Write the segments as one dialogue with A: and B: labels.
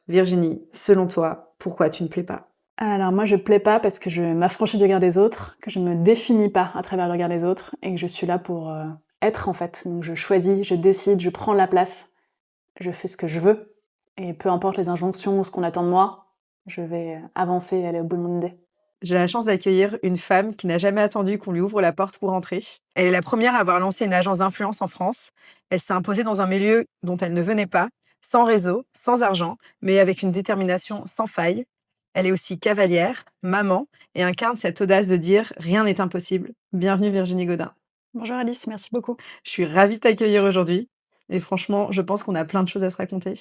A: Virginie, selon toi, pourquoi tu ne plais pas?
B: Alors moi, je plais pas parce que je m'affranchis du regard des autres, que je me définis pas à travers le regard des autres et que je suis là pour être en fait. Donc je choisis, je décide, je prends la place, je fais ce que je veux et peu importe les injonctions ou ce qu'on attend de moi, je vais avancer et aller au bout de mon idée.
A: J'ai la chance d'accueillir une femme qui n'a jamais attendu qu'on lui ouvre la porte pour entrer. Elle est la première à avoir lancé une agence d'influence en France. Elle s'est imposée dans un milieu dont elle ne venait pas, sans réseau, sans argent, mais avec une détermination sans faille. Elle est aussi cavalière, maman, et incarne cette audace de dire rien n'est impossible. Bienvenue Virginie Gaudin.
B: Bonjour Alice, merci beaucoup.
A: Je suis ravie de t'accueillir aujourd'hui. Et franchement, je pense qu'on a plein de choses à se raconter.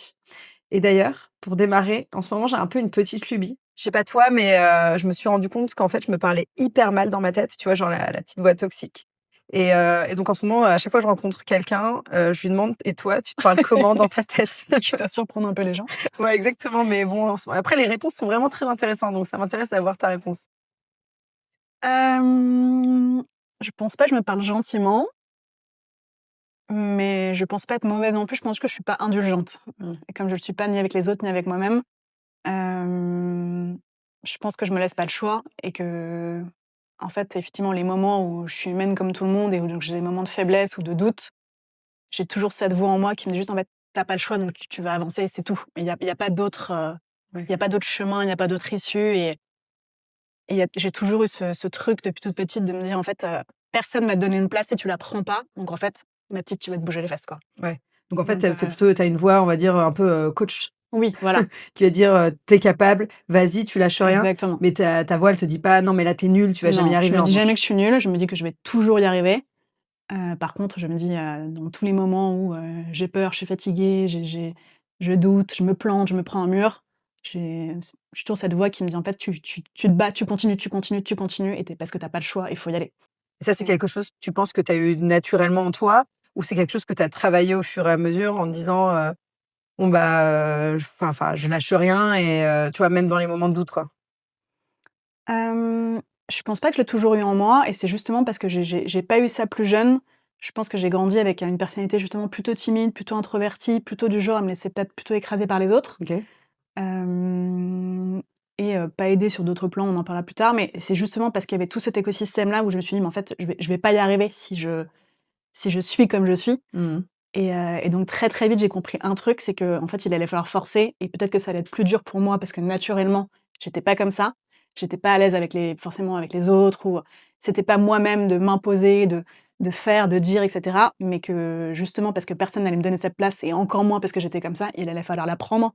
A: Et d'ailleurs, pour démarrer, en ce moment, j'ai un peu une petite lubie. Je sais pas toi, mais je me suis rendu compte qu'en fait, je me parlais hyper mal dans ma tête, tu vois, genre la petite voix toxique. Et donc en ce moment, à chaque fois que je rencontre quelqu'un, je lui demande: «Et toi, tu te parles comment dans ta tête?»
B: Quitte à surprendre un peu les gens.
A: Ouais, exactement, mais bon, après les réponses sont vraiment très intéressantes, donc ça m'intéresse d'avoir ta réponse.
B: Je pense pas que je me parle gentiment, mais je pense pas être mauvaise non plus. Je pense que je suis pas indulgente.
A: Mmh.
B: Et comme je le suis pas ni avec les autres ni avec moi-même, Hem, je pense que je me laisse pas le choix et que, en fait, effectivement, les moments où je suis humaine comme tout le monde et où donc j'ai des moments de faiblesse ou de doute, j'ai toujours cette voix en moi qui me dit juste: «En fait, tu pas le choix, donc tu vas avancer et c'est tout». Il y a pas d'autre,
A: Ouais.
B: il y a pas d'autre chemin, il y a pas d'autre issue et j'ai toujours eu ce truc depuis toute petite de me dire: «En fait, personne m'a donné une place et tu la prends pas, donc en fait, ma petite, tu vas te bouger les fesses, quoi».
A: Ouais. Donc en fait,
B: Donc
A: tu plutôt tu une voix, on va dire, un peu, coach
B: oui, voilà,
A: qui va dire, «Tu capable, vas-y, tu lâches rien».
B: exactement.
A: Mais ta voix, elle te dit pas: «Non, mais là, t'es nul, tu vas jamais y
B: Non, je
A: arriver»,
B: me
A: en
B: dis jamais
A: revanche.
B: que je suis nulle, je me dis que je vais toujours y arriver. Par contre, je me dis, dans tous les moments où, j'ai peur, je suis fatiguée, je doute, je me plante, je me prends un mur, j'ai toujours cette voix qui me dit: «En fait, tu te bats, tu continues, tu continues, tu continues et parce que tu as pas le choix, il faut y aller».
A: Et ça, c'est
B: Et
A: quelque chose, tu penses que tu as eu naturellement en toi? Ou c'est quelque chose que tu as travaillé au fur et à mesure en te disant, «Bon, bah, je lâche rien» et tu vois, même dans les moments de doute, quoi?
B: je pense pas que je l'ai toujours eu en moi et c'est justement parce que j'ai pas eu ça plus jeune. Je pense que j'ai grandi avec une personnalité justement plutôt timide, plutôt introvertie, plutôt du genre à me laisser peut-être plutôt écraser par les autres.
A: OK.
B: Hem pas aidé sur d'autres plans, on en parlera plus tard, mais c'est justement parce qu'il y avait tout cet écosystème-là où je me suis dit: «Mais en fait, je vais pas y arriver si je suis comme je suis»
A: Mmh.
B: et donc très, très vite, j'ai compris un truc, c'est qu'en fait, il allait falloir forcer et peut-être que ça allait être plus dur pour moi parce que naturellement, j'étais pas comme ça. J'étais pas à l'aise avec forcément avec les autres ou c'était pas moi-même de m'imposer, de faire, de dire et cetera, mais que justement parce que personne n'allait me donner cette place et encore moins parce que j'étais comme ça, il allait falloir la prendre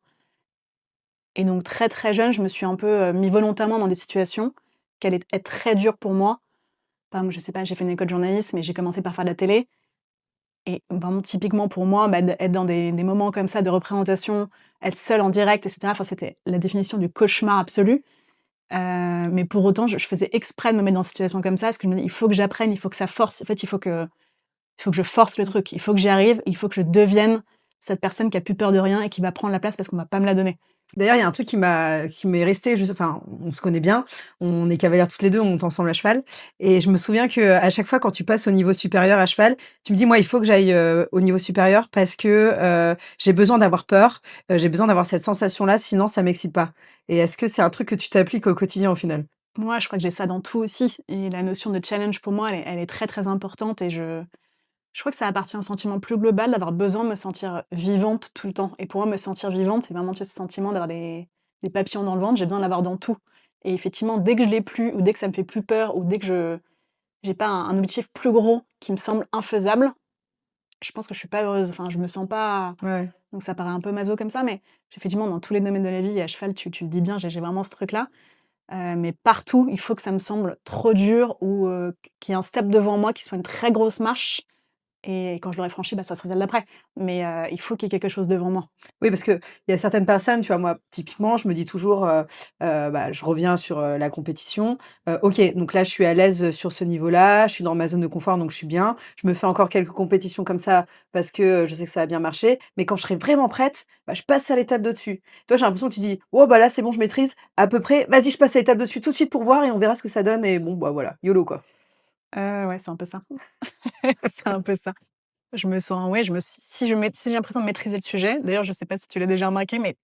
B: et donc très, très jeune, je me suis un peu, mis volontairement dans des situations qui allaient être très dures pour moi. Par exemple, je sais pas, j'ai fait une école de journalisme et j'ai commencé par faire de la télé et vraiment typiquement pour moi, bah, être dans des moments comme ça de représentation, être seule en direct et cetera, enfin, c'était la définition du cauchemar absolu. Mais pour autant, je faisais exprès de me mettre dans des situations comme ça parce que je me dis: «Il faut que j'apprenne, il faut que ça force». En fait, il faut que je force le truc. Il faut que j'y arrive, il faut que je devienne cette personne qui a plus peur de rien et qui va prendre la place parce qu'on va pas me la donner.
A: D'ailleurs, il y a un truc qui m'est resté, enfin, on se connaît bien, on est cavalières toutes les 2, on monte ensemble à cheval et je me souviens qu'à chaque fois quand tu passes au niveau supérieur à cheval, tu me dis: «Moi, il faut que j'aille, au niveau supérieur parce que, j'ai besoin d'avoir peur, j'ai besoin d'avoir cette sensation-là, sinon ça m'excite pas». Et est-ce que c'est un truc que tu t'appliques au quotidien au final?
B: Moi, je crois que j'ai ça dans tout aussi et la notion de challenge pour moi, elle est très, très importante et je crois que ça appartient à un sentiment plus global d'avoir besoin de me sentir vivante tout le temps et pour moi, me sentir vivante, c'est vraiment tu sais, ce sentiment d'avoir des papillons dans le ventre, j'ai besoin de l'avoir dans tout et effectivement, dès que je l'ai plus ou dès que ça me fait plus peur ou dès que je j'ai pas un objectif plus gros qui me semble infaisable, je pense que je suis pas heureuse. Enfin, je me sens pas
A: Ouais.
B: donc ça paraît un peu maso comme ça, mais effectivement, dans tous les domaines de la vie et à cheval, tu le dis bien, j'ai vraiment ce truc-là. Mais partout, il faut que ça me semble trop dur ou qu'il y ait un step devant moi qui soit une très grosse marche et quand je l'aurai franchi, bah, ça sera celle d'après. Mais il faut qu'il y ait quelque chose devant moi.
A: Oui, parce qu'il y a certaines personnes, tu vois, moi, typiquement, je me dis toujours, bah, je reviens sur, la compétition. OK, donc là, je suis à l'aise, sur ce niveau-là, je suis dans ma zone de confort, donc je suis bien. Je me fais encore quelques compétitions comme ça parce que, je sais que ça va bien marcher. Mais quand je serai vraiment prête, bah, je passe à l'étape d'au-dessus. Toi, j'ai l'impression que tu dis: «Oh, bah, là, c'est bon, je maîtrise à peu près. Vas-y, je passe à l'étape dessus tout de suite pour voir et on verra ce que ça donne» et bon, bah, voilà, YOLO, quoi.
B: Ouais, c'est un peu ça. C'est un peu ça. Je me sens ouais, je me si j'ai l'impression de maîtriser le sujet, d'ailleurs, je sais pas si tu l'as déjà remarqué, mais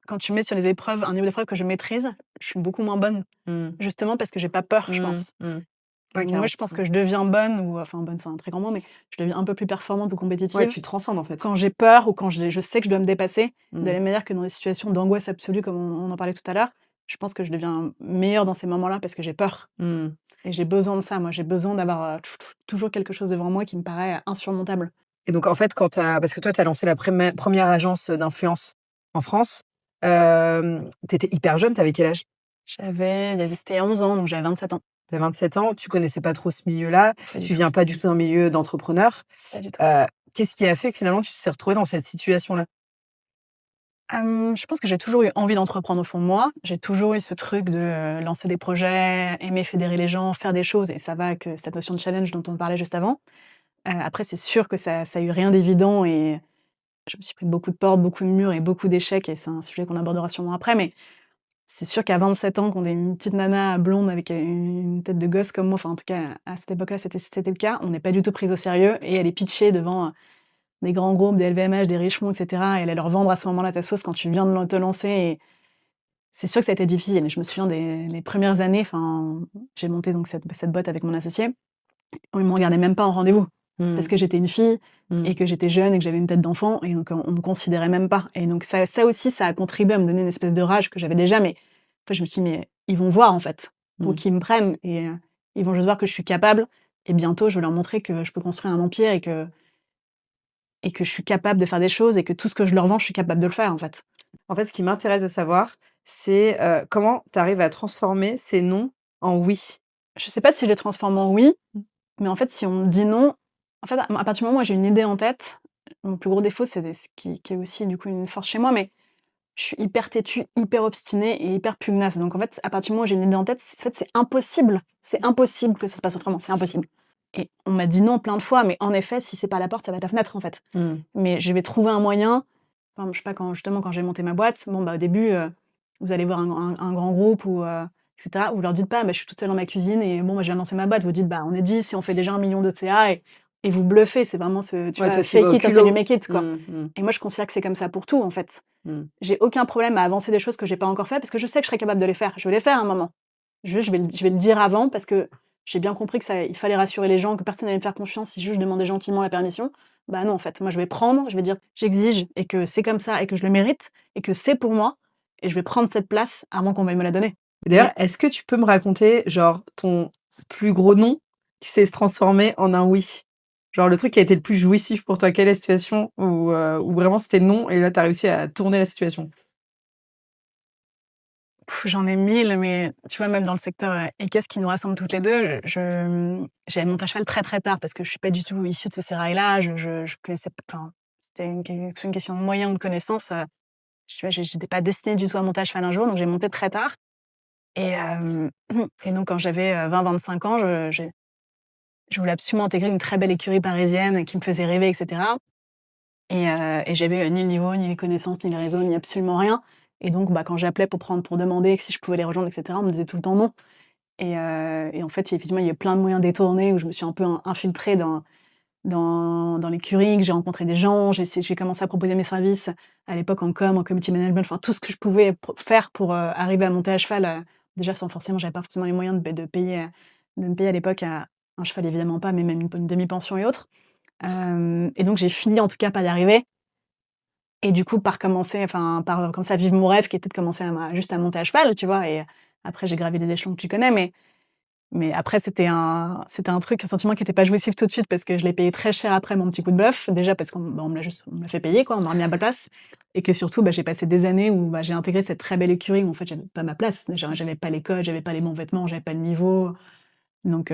B: quand tu mets sur les épreuves un niveau d'épreuve que je maîtrise, je suis beaucoup moins bonne.
A: Mmh.
B: Justement parce que j'ai pas peur, je
A: Mmh.
B: pense.
A: Mmh.
B: Et
A: Ouais,
B: moi,
A: carrément.
B: je pense que je deviens bonne ou enfin bonne, c'est un très grand mot, mais je deviens un peu plus performante ou
A: Ouais,
B: compétitive
A: tu transcendes, en fait.
B: quand j'ai peur ou quand je sais que je dois me dépasser, de la
A: Mmh.
B: même manière que dans des situations d'angoisse absolue comme on en parlait tout à l'heure. Je pense que je deviens meilleure dans ces moments-là parce que j'ai peur
A: Mmh.
B: et j'ai besoin de ça. Moi, j'ai besoin d'avoir, toujours quelque chose devant moi qui me paraît insurmontable.
A: Et donc en fait, parce que toi, tu as lancé la première agence, d'influence en France, tu étais hyper jeune, tu avais quel âge?
B: C'était il y a 11 ans, donc j'avais 27 ans.
A: Tu as 27 ans, tu connaissais pas trop ce milieu-là,
B: Pas du
A: tu
B: tout,
A: viens pas du tout d'un milieu d'entrepreneur.
B: pas du tout.
A: Heu, Qu'est-ce qui a fait que finalement tu t'es retrouvée dans cette situation-là?
B: Je pense que j'ai toujours eu envie d'entreprendre au fond de moi. J'ai toujours eu ce truc de, lancer des projets, aimer fédérer les gens, faire des choses et ça va avec, cette notion de challenge dont on parlait juste avant. Après c'est sûr que ça a eu rien d'évident et je me suis pris beaucoup de portes, beaucoup de murs et beaucoup d'échecs et c'est un sujet qu'on abordera sûrement après, mais c'est sûr qu'à 27 ans, quand on est une petite nana blonde avec, une tête de gosse comme moi, enfin en tout cas à cette époque-là c'était le cas, on n'est pas du tout prise au sérieux et aller pitcher devant, des grands groupes, des LVMH, des Richemont et cetera et aller leur vendre à ce moment-là ta sauce quand tu viens de te lancer et c'est sûr que ça a été difficile et je me souviens des les premières années, enfin, j'ai monté donc cette boîte avec mon associé, on ne me regardait même pas en rendez-vous parce
A: Mmh.
B: que j'étais une fille
A: Mmh.
B: et que j'étais jeune et que j'avais une tête d'enfant et donc on me considérait même pas et donc ça aussi, ça a contribué à me donner une espèce de rage que j'avais déjà mais en fait, je me suis dit: «Mais ils vont voir, en fait, pour
A: Mmh.
B: qu'ils me prennent et ils vont juste voir que je suis capable et bientôt je vais leur montrer que je peux construire un empire et que je suis capable de faire des choses et que tout ce que je leur vends, je suis capable de le faire, en fait».
A: En fait, ce qui m'intéresse de savoir, c'est, comment tu arrives à transformer ces non en oui?
B: Je sais pas si je les transforme en oui, mais en fait, si on me dit non, en fait, à partir du moment où j'ai une idée en tête, mon plus gros défaut, c'est ce qui est aussi, du coup, une force chez moi, mais je suis hyper têtue, hyper obstinée et hyper pugnace. Donc en fait, à partir du moment où j'ai une idée en tête, en fait, c'est impossible. C'est impossible que ça se passe autrement, c'est impossible. Et on m'a dit non plein de fois, mais en effet, si c'est pas la porte, ça va être la fenêtre, en fait.
A: Mmh.
B: Mais je vais trouver un moyen. Enfin, je sais pas, quand j'ai monté ma boîte, bon, bah, au début, vous allez voir un grand groupe ou et cetera. Vous leur dites pas: «Bah, je suis toute seule dans ma cuisine et bon, moi, je viens de lancer ma boîte». Vous dites: «Bah, on est 10 et on fait déjà 1 million de CA» et vous bluffez. C'est vraiment tu
A: Ouais,
B: vois,
A: toi, tu y vas
B: fake
A: au
B: it until you
A: culot.
B: make it, quoi.
A: Mmh. Mmh.
B: Et moi, je considère que c'est comme ça pour tout, en fait.
A: Mmh.
B: J'ai aucun problème à avancer des choses que j'ai pas encore fait parce que je sais que je serai capable de les faire. Je vais les faire à un moment. Juste, je vais le dire avant parce que j'ai bien compris que il fallait rassurer les gens, que personne allait me faire confiance si juste je demandais gentiment la permission. Bah non, en fait, moi je vais prendre, je vais dire j'exige et que c'est comme ça et que je le mérite et que c'est pour moi et je vais prendre cette place avant qu'on veuille me la donner.
A: Et d'ailleurs,
B: Mais
A: est-ce que tu peux me raconter, genre, ton plus gros non qui s'est transformé en un oui? Genre le truc qui a été le plus jouissif pour toi? Quelle est la situation où vraiment c'était non et là tu as réussi à tourner la situation?
B: J'en ai 1000, mais tu vois, même dans le secteur et qu'est-ce qui nous rassemble toutes les deux, j'ai monté à cheval très très tard parce que je suis pas du tout issue de ce sérail-là. Je connaissais, enfin, c'était une question de moyens ou de connaissances. Tu vois, j'étais pas destinée du tout à monter à cheval un jour, donc j'ai monté très tard. Et, et donc quand j'avais 20-25 ans, je voulais absolument intégrer une très belle écurie parisienne qui me faisait rêver, et cetera. Et j'avais ni le niveau, ni les connaissances, ni le réseau, ni absolument rien. Et donc, bah, quand j'appelais pour demander si je pouvais les rejoindre, et cetera, on me disait tout le temps non. Et en fait, effectivement, il y a eu plein de moyens détournés où je me suis un peu infiltrée dans l'écurie, que j'ai rencontré des gens, j'ai commencé à proposer mes services à l'époque en com, en community management, enfin tout ce que je pouvais faire pour arriver à monter à cheval. Déjà, j'avais pas forcément les moyens de me payer à l'époque un cheval, évidemment pas, mais même une demi-pension et autres. Et donc, j'ai fini en tout cas par y arriver. Et du coup, par commencer à vivre mon rêve qui était de commencer juste à monter à cheval, tu vois. Et après, j'ai gravi les échelons que tu connais, mais après, c'était un truc, un sentiment qui était pas jouissif tout de suite parce que je l'ai payé très cher après mon petit coup de bluff. Déjà parce on me l'a fait payer, quoi, on m'a remis à ma place. Et que surtout, bah, j'ai passé des années où, bah, j'ai intégré cette très belle écurie où, en fait, j'avais pas ma place. J'avais pas les codes, j'avais pas les bons vêtements, j'avais pas le niveau. Donc,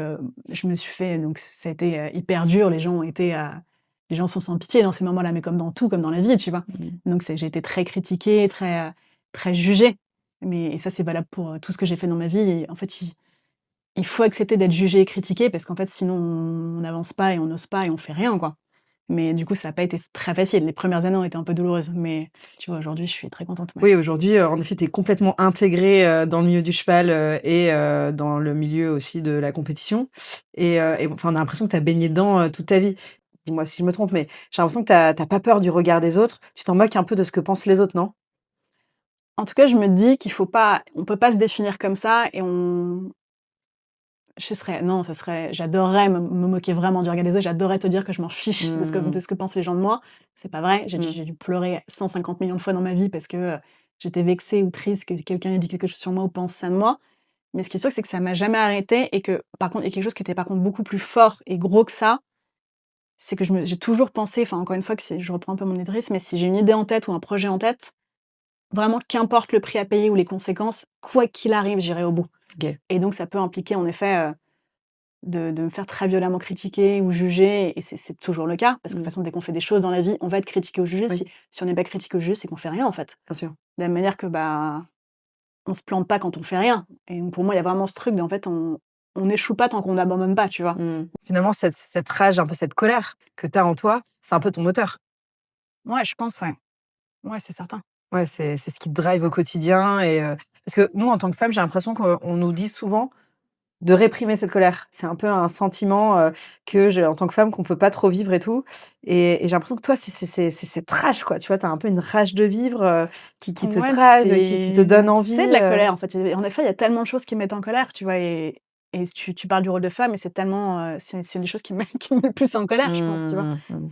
B: ça a été hyper dur. Les gens sont sans pitié dans ces moments-là, mais comme dans tout, comme dans la vie, tu vois.
A: Mmh.
B: Donc, j'ai été très critiquée, très jugée. Et ça, c'est valable pour tout ce que j'ai fait dans ma vie. Et en fait, il faut accepter d'être jugé et critiqué parce qu'en fait, sinon, on n'avance pas et on n'ose pas et on fait rien, quoi. Mais du coup, ça n'a pas été très facile. Les premières années ont été un peu douloureuses, mais tu vois, aujourd'hui, je suis très contente, ouais.
A: Oui, aujourd'hui, en effet, tu es complètement intégrée, dans le milieu du cheval, et dans le milieu aussi de la compétition et enfin, on a l'impression que tu as baigné dedans, toute ta vie. Dis-moi si je me trompe, mais j'ai l'impression que tu as pas peur du regard des autres. Tu t'en moques un peu de ce que pensent les autres, non?
B: En tout cas, je me dis qu'il faut pas on peut pas se définir comme ça et ça serait j'adorerais me moquer vraiment du regard des autres, j'adorerais te dire que je m'en fiche de ce que pensent les gens de moi. C'est pas vrai, j'ai dû pleurer 150 millions de fois dans ma vie parce que, j'étais vexée ou triste que quelqu'un ait dit quelque chose sur moi ou pense ça de moi. Mais ce qui est sûr, c'est que ça m'a jamais arrêtée et que par contre il y a quelque chose qui était par contre beaucoup plus fort et gros que ça, c'est que j'ai toujours pensé, enfin encore une fois que je reprends un peu mon idéalisme, mais si j'ai une idée en tête ou un projet en tête, vraiment qu'importe le prix à payer ou les conséquences, quoi qu'il arrive, j'irai au bout.
A: OK.
B: Et donc ça peut impliquer en effet, de me faire très violemment critiquer ou juger et c'est toujours le cas parce que de toute façon dès qu'on fait des choses dans la vie, on va être critiqué ou jugé.
A: Oui.
B: Si on n'est pas critiqué ou jugé, c'est qu'on fait rien en fait.
A: Bien sûr.
B: De la même manière que, on se plante pas quand on fait rien et donc pour moi, il y a vraiment ce truc en fait, on n'échoue pas tant qu'on n'abandonne pas, tu vois?
A: Finalement, cette rage, un peu cette colère que tu as en toi, c'est un peu ton moteur.
B: Ouais, je pense, ouais. Ouais, c'est certain.
A: Ouais, c'est ce qui te drive au quotidien parce que nous, en tant que femmes, j'ai l'impression qu'on nous dit souvent de réprimer cette colère. C'est un peu un sentiment, que j'ai en tant que femme qu'on peut pas trop vivre et tout et j'ai l'impression que toi, c'est cette rage, quoi, tu vois? Tu as un peu une rage de vivre, qui te
B: Ouais,
A: drive, qui te donne envie,
B: c'est de la colère, en fait. En effet, il y a tellement de choses qui me mettent en colère, tu vois? Et tu parles du rôle de femme et c'est tellement, c'est une des choses qui me qui me met le plus en colère, je pense, tu vois?
A: Mmh.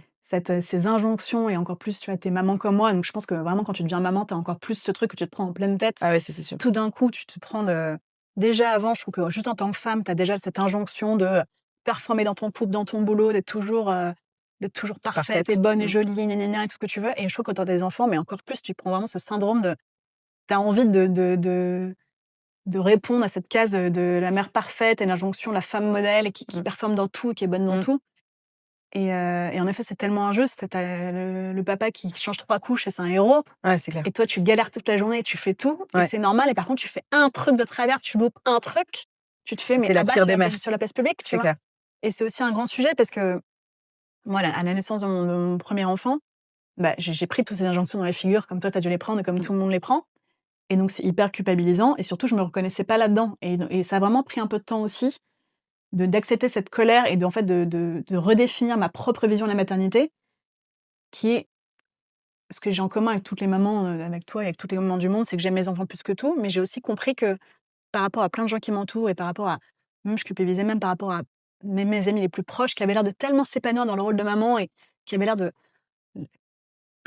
B: Ces injonctions et encore plus, tu vois, tu es maman comme moi, donc je pense que vraiment quand tu deviens maman, tu as encore plus ce truc que tu te prends en pleine tête.
A: Ah ouais, ça, c'est sûr.
B: Tout d'un coup, tu te prends de déjà avant, je trouve que juste en tant que femme, tu as déjà cette injonction de performer dans ton couple, dans ton boulot, d'être toujours parfaite et
A: Parfaite.
B: bonne et jolie, gna gna gna et tout ce que tu veux et je trouve que quand tu as des enfants, mais encore plus, tu prends vraiment ce syndrome de tu as envie de répondre à cette case, de la mère parfaite et l'injonction, la femme modèle et qui performe dans tout et qui est bonne dans
A: Mmh.
B: tout et en effet, c'est tellement injuste. Tu as le papa qui change 3 couches et c'est un héros
A: Ouais, c'est clair.
B: et toi, tu galères toute la journée et tu fais tout et
A: Ouais.
B: c'est normal et par contre, tu fais un truc de travers, tu loupes un truc, tu te fais mais
A: Tu la pire
B: abattre
A: des mères,
B: sur la place publique, tu
A: c'est
B: vois?
A: clair.
B: Et c'est aussi un grand sujet parce que moi, à la naissance de mon 1er enfant, j'ai pris toutes ces injonctions dans la figure comme toi, tu as dû les prendre et comme
A: Mmh.
B: tout le monde les prend et donc c'est hyper culpabilisant et surtout, je me reconnaissais pas là-dedans et ça a vraiment pris un peu de temps aussi d'accepter cette colère et de en fait, de redéfinir ma propre vision de la maternité qui est ce que j'ai en commun avec toutes les mamans, avec toi et avec toutes les mamans du monde, c'est que j'aime mes enfants plus que tout, mais j'ai aussi compris que par rapport à plein de gens qui m'entourent et par rapport à même je culpabilisais même par rapport à mes amis les plus proches qui avaient l'air de tellement s'épanouir dans le rôle de maman et qui avaient l'air de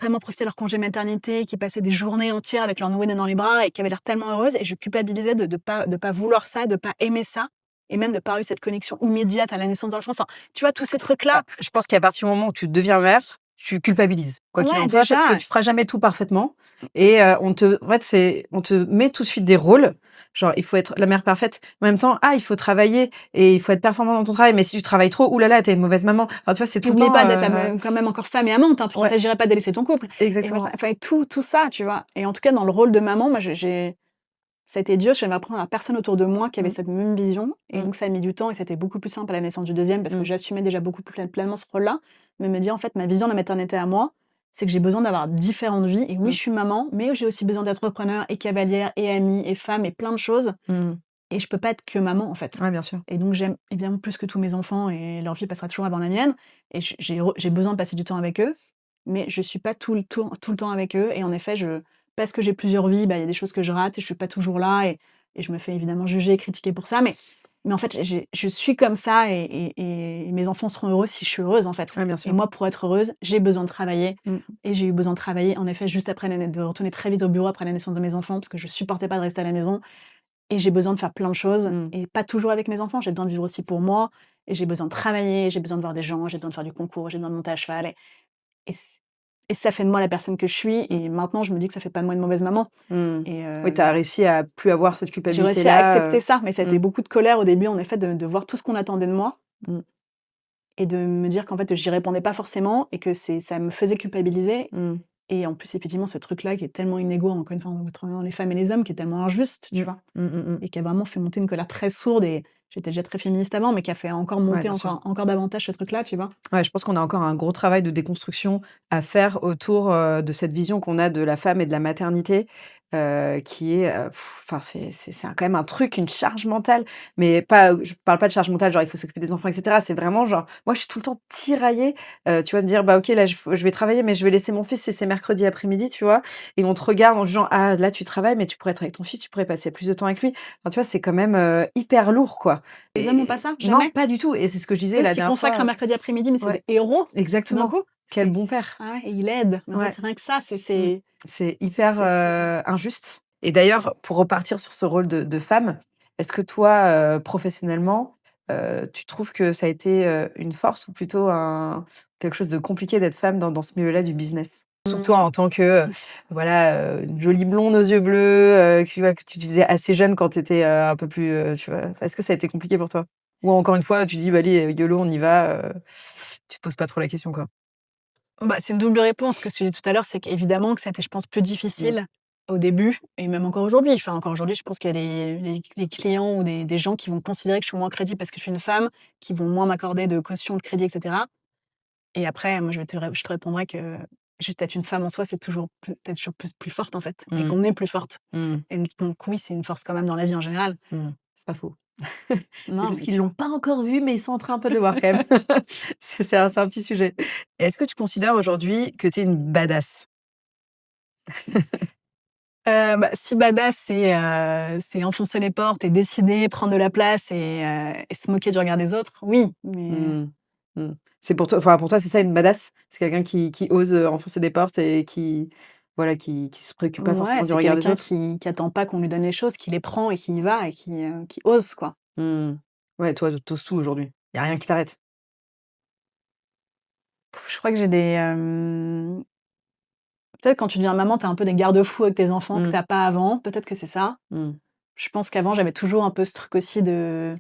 B: vraiment profiter de leur congé maternité, qui passaient des journées entières avec leur nouveau-né dans les bras et qui avaient l'air tellement heureuses et je culpabilisais de pas vouloir ça, de pas aimer ça et même de pas avoir eu cette connexion immédiate à la naissance de l'enfant. Enfin, tu vois tous ces trucs-là.
A: Je pense qu'à partir du moment où tu deviens mère, tu culpabilises, quoi qu'il
B: Ouais,
A: en soit, parce que
B: déjà.
A: tu feras jamais tout parfaitement et on te met tout de suite des rôles, genre il faut être la mère parfaite, en même temps, il faut travailler et il faut être performant dans ton travail, mais si tu travailles trop, ouh là là, tu es une mauvaise maman. Enfin, tu vois, c'est tout le
B: N'oublie
A: temps,
B: pas d'être quand même encore femme et amante, hein, parce qu'il
A: ouais,
B: s'agirait pas de laisser ton couple et
A: exactement.
B: enfin tout ça, tu vois? Et en tout cas, dans le rôle de maman, moi, j'ai ça a été dur, j'avais l'impression d'avoir personne autour de moi qui avait
A: Mmh,
B: cette même vision et
A: mmh,
B: donc ça a mis du temps et c'était beaucoup plus simple à la naissance du deuxième parce que
A: mmh,
B: j'assumais déjà beaucoup plus pleinement ce rôle-là. Mais me dire, en fait, ma vision de la maternité à moi, c'est que j'ai besoin d'avoir différentes vies et oui,
A: mmh,
B: je suis maman, mais j'ai aussi besoin d'être entrepreneur et cavalière et amie et femme et plein de choses
A: mmh.
B: et je peux pas être que maman, en fait.
A: Ouais, bien sûr.
B: Et donc j'aime évidemment plus que tous mes enfants et leur vie passera toujours avant la mienne et j'ai besoin de passer du temps avec eux, mais je suis pas tout le temps avec eux et en effet, parce que j'ai plusieurs vies, il y a des choses que je rate et je suis pas toujours là et je me fais évidemment juger et critiquer pour ça, mais en fait, je suis comme ça et mes enfants seront heureux si je suis heureuse, en fait.
A: Ouais, bien
B: Et
A: sûr.
B: moi, pour être heureuse, j'ai besoin de travailler
A: Mmh.
B: et j'ai eu besoin de travailler, en effet, juste après de retourner très vite au bureau après la naissance de mes enfants parce que je supportais pas de rester à la maison et j'ai besoin de faire plein de choses
A: Mmh.
B: et pas toujours avec mes enfants. J'ai besoin de vivre aussi pour moi et j'ai besoin de travailler, j'ai besoin de voir des gens, j'ai besoin de faire du concours, j'ai besoin de monter à cheval et c et ça fait de moi la personne que je suis et maintenant je me dis que ça fait pas de moi une mauvaise maman
A: Mmh.
B: et
A: Oui, tu as réussi à plus avoir cette
B: j'ai réussi à
A: culpabilité-là,
B: accepter ça, mais ça a été
A: mmh,
B: beaucoup de colère au début en effet de voir tout ce qu'on attendait de moi
A: mmh,
B: et de me dire qu'en fait j'y répondais pas forcément et que ça me faisait culpabiliser
A: mmh,
B: et en plus effectivement ce truc-là qui est tellement inégaux encore une fois entre les femmes et les hommes qui est tellement injuste, tu
A: mmh,
B: vois?
A: mmh, mmh, mmh.
B: Et qui a vraiment fait monter une colère très sourde et j'étais déjà très féministe avant, mais qui a fait encore
A: Ouais,
B: monter
A: bien sûr.
B: encore davantage ce truc-là, tu vois?
A: Ouais, je pense qu'on a encore un gros travail de déconstruction à faire autour, de cette vision qu'on a de la femme et de la maternité. qui est, enfin, c'est quand même un truc, une charge mentale, mais pas, je parle pas de charge mentale, genre il faut s'occuper des enfants et cetera. C'est vraiment genre, moi je suis tout le temps tiraillée, tu vois? Me dire: «Bah OK, là je vais travailler, mais je vais laisser mon fils et c'est mercredi après-midi», tu vois? Et on te regarde en disant: «Ah là tu travailles, mais tu pourrais être avec ton fils, tu pourrais passer plus de temps avec lui». Enfin, tu vois? C'est quand même, hyper lourd, quoi.
B: Les hommes ont pas
A: Et
B: ça?
A: non,
B: Jamais?
A: pas du tout, et c'est ce que je disais
B: Eux
A: la
B: s'y
A: dernière
B: consacrent un
A: fois,
B: mercredi après-midi, mais c'est
A: ouais,
B: des héros, tout d'un
A: exactement.
B: coup.
A: Quel
B: C'est
A: bon père.
B: ah ouais et il aide. Mais en fait,
A: Ouais.
B: c'est rien que ça,
A: Mmh. C'est hyper,
B: c'est
A: injuste. Et d'ailleurs, pour repartir sur ce rôle de femme, est-ce que toi, professionnellement, tu trouves que ça a été, une force ou plutôt un quelque chose de compliqué d'être femme dans ce milieu-là du business? Surtout toi en tant que, voilà, une jolie blonde aux yeux bleus, tu vois, que tu faisais assez jeune quand tu étais, un peu plus, tu vois? Est-ce que ça a été compliqué pour toi? Ou encore une fois, tu dis: «Bah, allez, YOLO, on y va», tu te poses pas trop la question, quoi?
B: bah, c'est une double réponse. Ce que je disais tout à l'heure, c'est qu'évidemment que ça a été, je pense, plus
A: Mmh.
B: difficile au début et même encore aujourd'hui. Enfin, encore aujourd'hui, je pense qu'il y a des clients ou des gens qui vont considérer que je suis moins crédible parce que je suis une femme, qui vont moins m'accorder de caution, de crédit et cetera. Et après, moi, je te répondrai que juste être une femme en soi, c'est toujours peut-être toujours plus forte, en fait, et
A: Mmh.
B: qu'on est plus forte.
A: Mmh.
B: Et donc oui, c'est une force quand même dans la vie en général.
A: Mmh. C'est pas faux. C'est
B: Non,
A: juste
B: mais
A: qu'ils
B: tu
A: l'ont
B: vois?
A: pas encore vu, mais ils sont en train un peu de le voir quand même. C'est un petit sujet. Est-ce que tu considères aujourd'hui que tu es une badass?
B: Bah, si badass, c'est enfoncer les portes et décider, prendre de la place et se moquer du regard des autres, oui, mais
A: Mmh. Mmh. C'est pour toi, c'est ça une badass? C'est quelqu'un qui ose, enfoncer des portes et qui, voilà, qui se préoccupe pas
B: ouais,
A: forcément du
B: c'est
A: regard des
B: quelqu'un
A: autres?
B: qui attend pas qu'on lui donne les choses, qui les prend et qui y va et qui ose, quoi.
A: Mmh. Ouais, toi, tu oses tout aujourd'hui. Il y a rien qui t'arrête?
B: Je crois que j'ai peut-être quand tu deviens maman, tu as un peu des garde-fous avec tes enfants que
A: Mmh.
B: tu pas avant, peut-être que c'est ça.
A: Mmh.
B: Je pense qu'avant, j'avais toujours un peu ce truc aussi de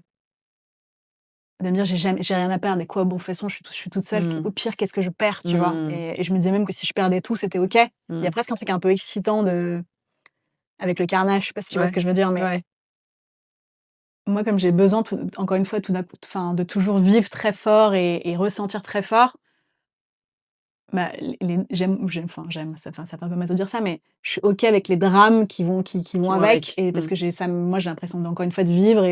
B: me dire: «J'ai rien à perdre et quoi, bon, de toute façon, je suis toute seule,
A: Mmh.
B: au pire, qu'est-ce que je perds?» tu vois?
A: Mmh.
B: Et je me disais même que si je perdais tout, c'était OK. Il y a
A: Mmh.
B: presque un truc un peu excitant avec le carnage, je sais pas si tu vois ce
A: Ouais.
B: que je veux dire? Mais
A: Ouais.
B: moi, comme j'ai besoin encore une fois, tout d'un coup, enfin, de toujours vivre très fort et ressentir très fort, bah, j'aime, ça fait un peu maso de dire ça, mais je suis OK avec les drames qui vont
A: Qui vont
B: avec,
A: avec.
B: et parce
A: Mmh.
B: que moi, j'ai l'impression encore une fois de vivre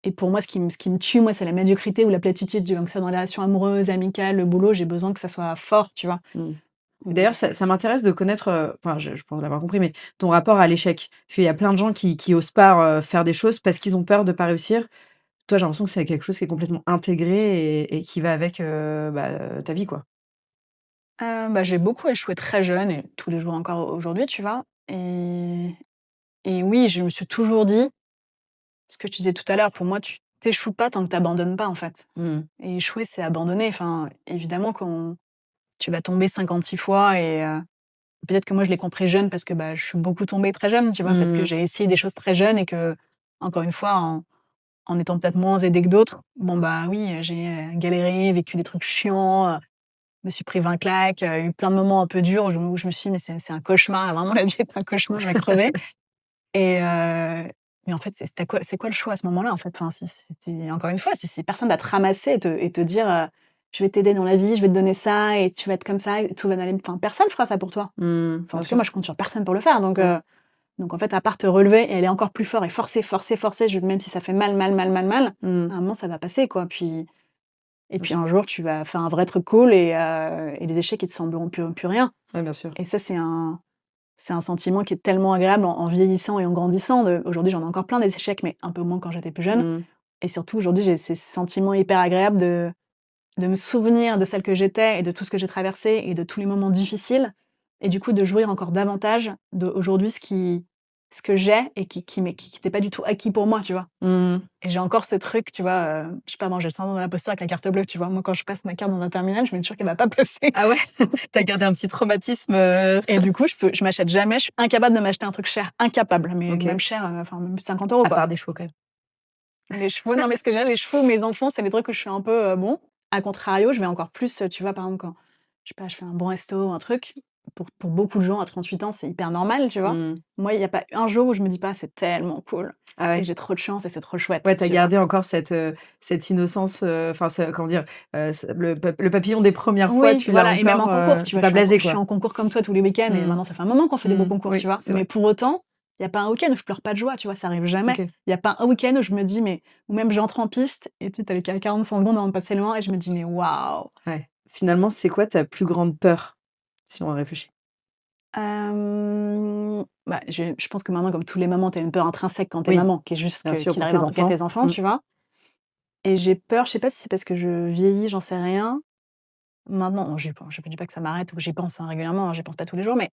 B: et pour moi, ce qui me tue, moi, c'est la médiocrité ou la platitude, donc ça dans les relations amoureuses, amicales, le boulot, j'ai besoin que ça soit fort, tu vois?
A: Mmh. Et
B: Donc
A: d'ailleurs, ça m'intéresse de connaître, enfin, je pense l'avoir compris, mais ton rapport à l'échec. Parce qu'il y a plein de gens qui osent pas, faire des choses parce qu'ils ont peur de pas réussir. Toi, j'ai l'impression que c'est quelque chose qui est complètement intégré et qui va avec, bah, ta vie, quoi.
B: bah, j'ai beaucoup échoué très jeune et tous les jours encore aujourd'hui, tu vois? Et oui, je me suis toujours dit, ce que je te disais tout à l'heure, pour moi, tu t'échoues pas tant que tu abandonnes pas, en fait.
A: Mmh.
B: Et échouer, c'est abandonner. Enfin, évidemment, quand tu vas tomber 56 fois peut-être que moi, je l'ai compris jeune parce que, bah, je suis beaucoup tombée très jeune, tu vois? Parce que
A: Mmh.
B: j'ai essayé des choses très jeunes et que, encore une fois, en étant peut-être moins aidée que d'autres, bon, bah, oui, j'ai, galéré, vécu des trucs chiants, me suis pris 20 claques, eu plein de moments un peu durs où je me suis dit: «Mais c'est un cauchemar, là, vraiment la vie est un cauchemar, je vais crever». Et mais en fait, c'est quoi le choix à ce moment-là, en fait? Enfin, si c'était encore une fois, si personne va te ramasser et te dire, «Je vais t'aider dans la vie, je vais te donner ça et tu vas être comme ça et tout va aller», enfin, personne fera ça pour toi.
A: Mmh.
B: Enfin, en
A: Bien
B: tout cas,
A: sûr.
B: moi, je compte sur personne pour le faire,
A: Ouais.
B: donc en fait, à part te relever et aller encore plus fort et forcer, forcer, forcer, même si ça fait mal, mal, mal, mal, mal,
A: Mmh.
B: à un moment, ça va passer, quoi. Et
A: Bien
B: puis
A: sûr.
B: un jour, tu vas faire un vrai truc cool et les échecs, ils te sembleront plus rien.
A: Ouais, bien sûr.
B: Et ça, c'est un sentiment qui est tellement agréable en vieillissant et en grandissant. Aujourd'hui, j'en ai encore plein des échecs, mais un peu moins quand j'étais plus jeune.
A: Mmh.
B: Et surtout, aujourd'hui, j'ai ces sentiments hyper agréables de me souvenir de celle que j'étais et de tout ce que j'ai traversé et de tous les moments difficiles. Et du coup, de jouir encore davantage d'aujourd'hui ce que j'ai et qui n'était pas du tout acquis pour moi, tu vois.
A: Mmh.
B: Et j'ai encore ce truc, tu vois, je sais pas, moi, j'ai le syndrome de l'imposteur avec la carte bleue, tu vois. Moi, quand je passe ma carte dans un terminal, je me dis toujours qu'elle va pas passer.
A: Ah ouais? Tu as gardé un petit traumatisme,
B: Et du coup, je m'achète jamais, je suis incapable de m'acheter un truc cher, incapable, mais même
A: OK.
B: cher, enfin même plus de 50 €
A: À
B: quoi.
A: part des chevaux, quand même.
B: Les chevaux, non mais ce que j'ai, les chevaux, mes enfants, c'est des trucs que je suis un peu, bon. À contrario, je vais encore plus, tu vois, par exemple, quand, je sais pas, je fais un bon resto ou un truc, pour beaucoup de gens à 38 ans, c'est hyper normal, tu vois?
A: Mmh.
B: Moi, il y a pas un jour où je me dis pas: «C'est tellement cool
A: Ah
B: et
A: ouais?
B: j'ai trop de chance et c'est trop chouette»,
A: Ouais, tu as
B: tu vois?
A: gardé encore cette innocence, enfin, ce comment dire? Ce le papillon des premières fois,
B: Oui,
A: tu l'as
B: voilà, et même
A: encore,
B: en concours, tu
A: tu
B: vois?
A: pas blasé,
B: Je suis
A: quoi?
B: en concours comme toi tous les week-ends et
A: Mmh.
B: maintenant ça fait un moment qu'on fait des beaux
A: Mmh.
B: concours, tu
A: Oui,
B: vois?
A: c'est
B: Mais
A: vrai.
B: pour autant, il y a pas un week-end où je pleure pas de joie, tu vois? Ça arrive jamais.
A: OK.
B: Il y a pas un week-end où je me dis mais ou même j'entre en piste et tu sais, tu as les 45 secondes avant de passer loin et je me dis: «Mais waouh!»
A: Ouais. Finalement, c'est quoi ta plus grande peur? Si on réfléchit.
B: Bah, je pense que maintenant, comme tous les mamans, tu as une peur intrinsèque quand tu es
A: Oui,
B: maman, qui est juste
A: bien
B: que
A: sûr,
B: qu'il
A: pour
B: arrive
A: tes
B: un truc à
A: enfants.
B: tes enfants,
A: Mmh.
B: tu vois? Et j'ai peur, je sais pas si c'est parce que je vieillis, j'en sais rien. Maintenant, bon, je me dis pas que ça m'arrête ou que j'y pense, hein, régulièrement, hein, j'y pense pas tous les jours, mais